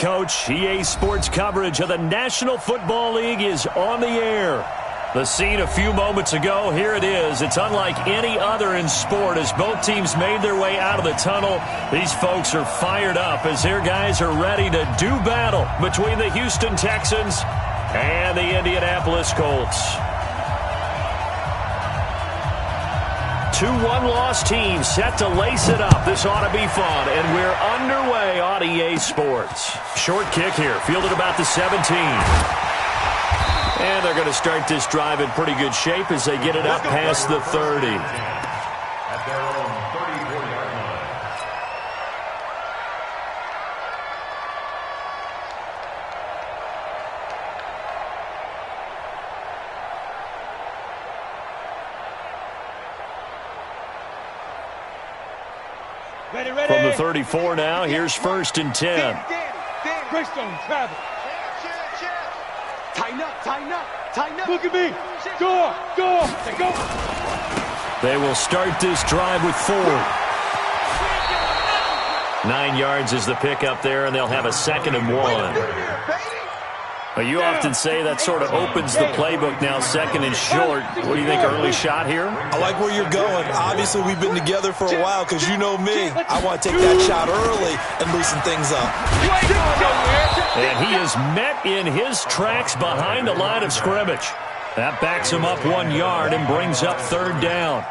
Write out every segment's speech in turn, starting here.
Coach, EA Sports coverage of the National Football League is on the air. The scene a few moments ago, here it is. It's unlike any other in sport as both teams made their way out of the tunnel. These folks are fired up as their guys are ready to do battle between the Houston Texans and the Indianapolis Colts. Two one-loss teams set to lace it up. This ought to be fun, and we're underway on EA Sports. Short kick here, fielded about the 17. And they're going to start this drive in pretty good shape as they get it up past the 30. At their own 34-yard line. From the 34 now, here's 1st and 10. Greystone, travel. Tighten up, tighten up, tighten up. Look at me. Go, go, go. They will start this drive with 4. 9 yards is the pickup there, and they'll have a 2nd and 1. Well, you often say that sort of opens the playbook now, 2nd and short. What do you think, early shot here? I like where you're going. Obviously, we've been together for a while because you know me. I want to take that shot early and loosen things up. And he is met in his tracks behind the line of scrimmage. That backs him up 1 yard and brings up 3rd down.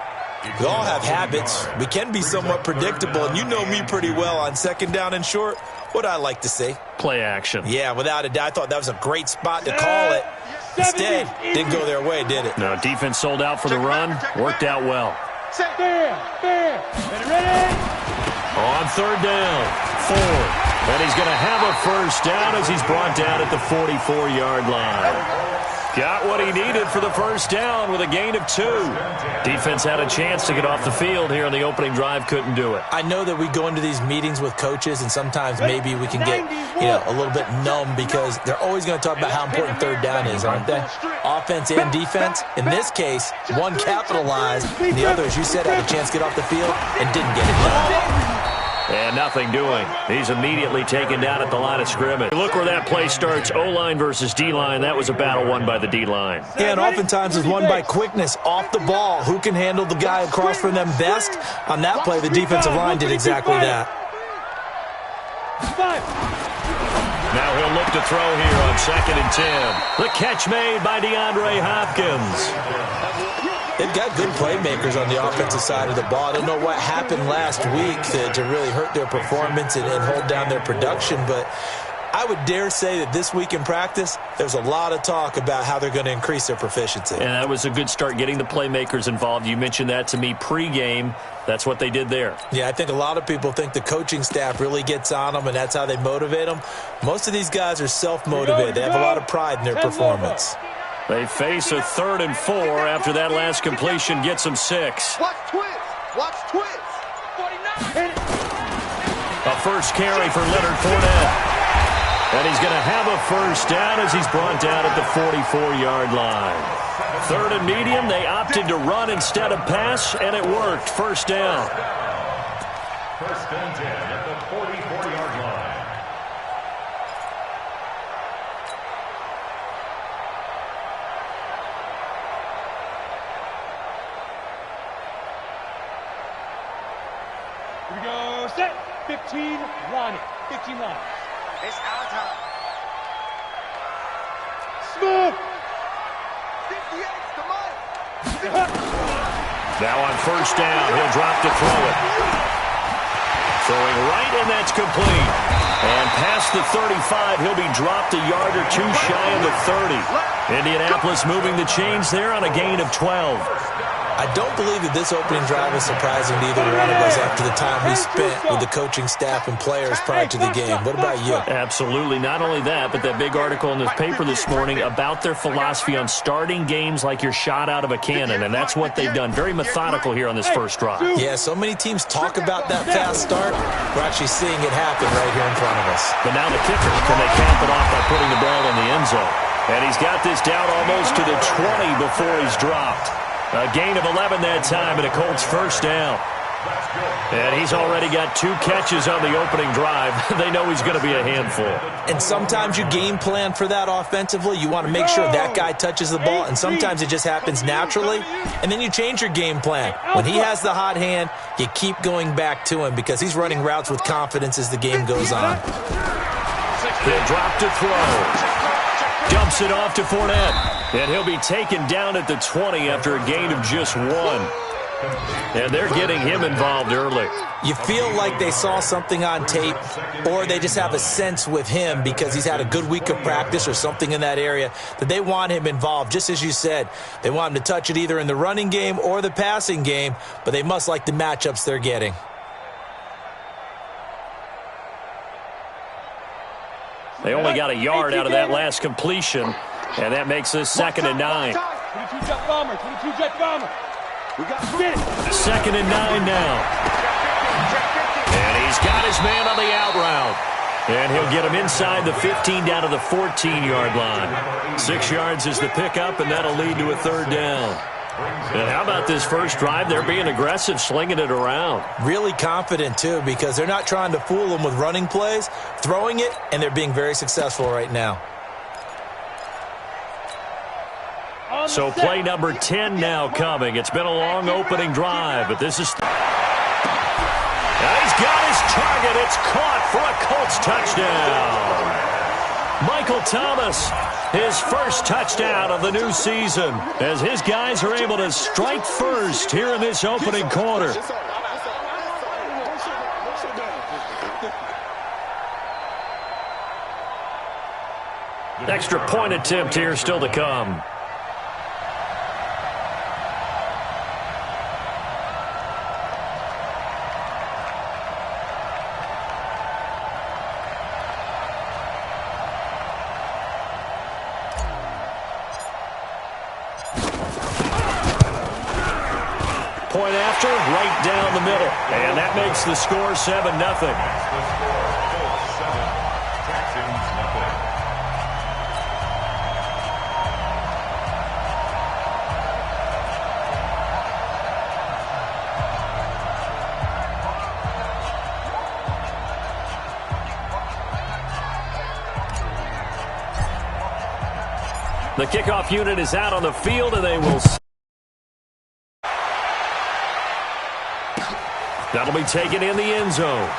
We all have habits. We can be somewhat predictable, and you know me pretty well on 2nd down and short. What I like to see. Play action. Yeah, without a doubt. I thought that was a great spot to call it. Instead, didn't go their way, did it? No, defense sold out for the run. Worked out well. Fair. Ready? On 3rd down, 4. And he's going to have a 1st down as he's brought down at the 44-yard line. Got what he needed for the 1st down with a gain of 2. Defense had a chance to get off the field here in the opening drive, couldn't do it. I know that we go into these meetings with coaches, and sometimes maybe we can get, a little bit numb because they're always going to talk about how important 3rd down is, aren't they? Offense and defense. In this case, one capitalized, and the other, as you said, had a chance to get off the field and didn't get it done. And nothing doing. He's immediately taken down at the line of scrimmage. Look where that play starts. O-line versus D-line. That was a battle won by the D-line. Yeah, and oftentimes it's won by quickness off the ball. Who can handle the guy across from them best? On that play, the defensive line did exactly that. Now he'll look to throw here on 2nd and 10. The catch made by DeAndre Hopkins. They've got good playmakers on the offensive side of the ball. I don't know what happened last week to really hurt their performance and hold down their production, but I would dare say that this week in practice, there's a lot of talk about how they're going to increase their proficiency. And that was a good start getting the playmakers involved. You mentioned that to me pregame. That's what they did there. Yeah, I think a lot of people think the coaching staff really gets on them, and that's how they motivate them. Most of these guys are self-motivated. They have a lot of pride in their performance. They face a 3rd and 4 after that last completion gets them 6. Watch twist. Watch twist. 49. A first carry for Leonard Fournette. And he's going to have a 1st down as he's brought down at the 44-yard line. 3rd and medium, they opted to run instead of pass, and it worked. 1st down. 1st and 10 at the 44-yard line. Here we go. Set. 15 line. 15 line. It's our time. Smooth. 58, come on. Now on 1st down, he'll drop to throw it. Throwing right, and that's complete. And past the 35, he'll be dropped a yard or 2 shy of the 30. Indianapolis moving the chains there on a gain of 12. I don't believe that this opening drive is surprising to either one of us after the time we spent with the coaching staff and players prior to the game. What about you? Absolutely. Not only that, but that big article in the paper this morning about their philosophy on starting games like you're shot out of a cannon, and that's what they've done. Very methodical here on this first drive. Yeah, so many teams talk about that fast start. We're actually seeing it happen right here in front of us. But now the kicker, can they cap it off by putting the ball in the end zone? And he's got this down almost to the 20 before he's dropped. A gain of 11 that time, and a Colts 1st down. And he's already got 2 catches on the opening drive. They know he's going to be a handful. And sometimes you game plan for that offensively. You want to make sure that guy touches the ball, and sometimes it just happens naturally. And then you change your game plan. When he has the hot hand, you keep going back to him because he's running routes with confidence as the game goes on. He'll drop to throw. Dumps it off to Fournette. And he'll be taken down at the 20 after a gain of just 1. And they're getting him involved early. You feel like they saw something on tape, or they just have a sense with him because he's had a good week of practice or something in that area that they want him involved. Just as you said, they want him to touch it either in the running game or the passing game, but they must like the matchups they're getting. They only got a yard out of that last completion, and that makes this 2nd and 9. 22 jet bomber, 22 jet bomber. We got 2nd and 9 now. And he's got his man on the out route. And he'll get him inside the 15 down to the 14-yard line. 6 yards is the pickup, and that'll lead to a 3rd down. And how about this first drive? They're being aggressive, slinging it around. Really confident, too, because they're not trying to fool them with running plays, throwing it, and they're being very successful right now. So play number 10 now coming. It's been a long opening drive, but this is... And he's got his target. It's caught for a Colts touchdown. Michael Thomas, his first touchdown of the new season, as his guys are able to strike first here in this opening quarter. Extra point attempt here still to come. Point after, right down the middle. And that makes the score 7-0. The kickoff unit is out on the field, and they will... That'll be taken in the end zone.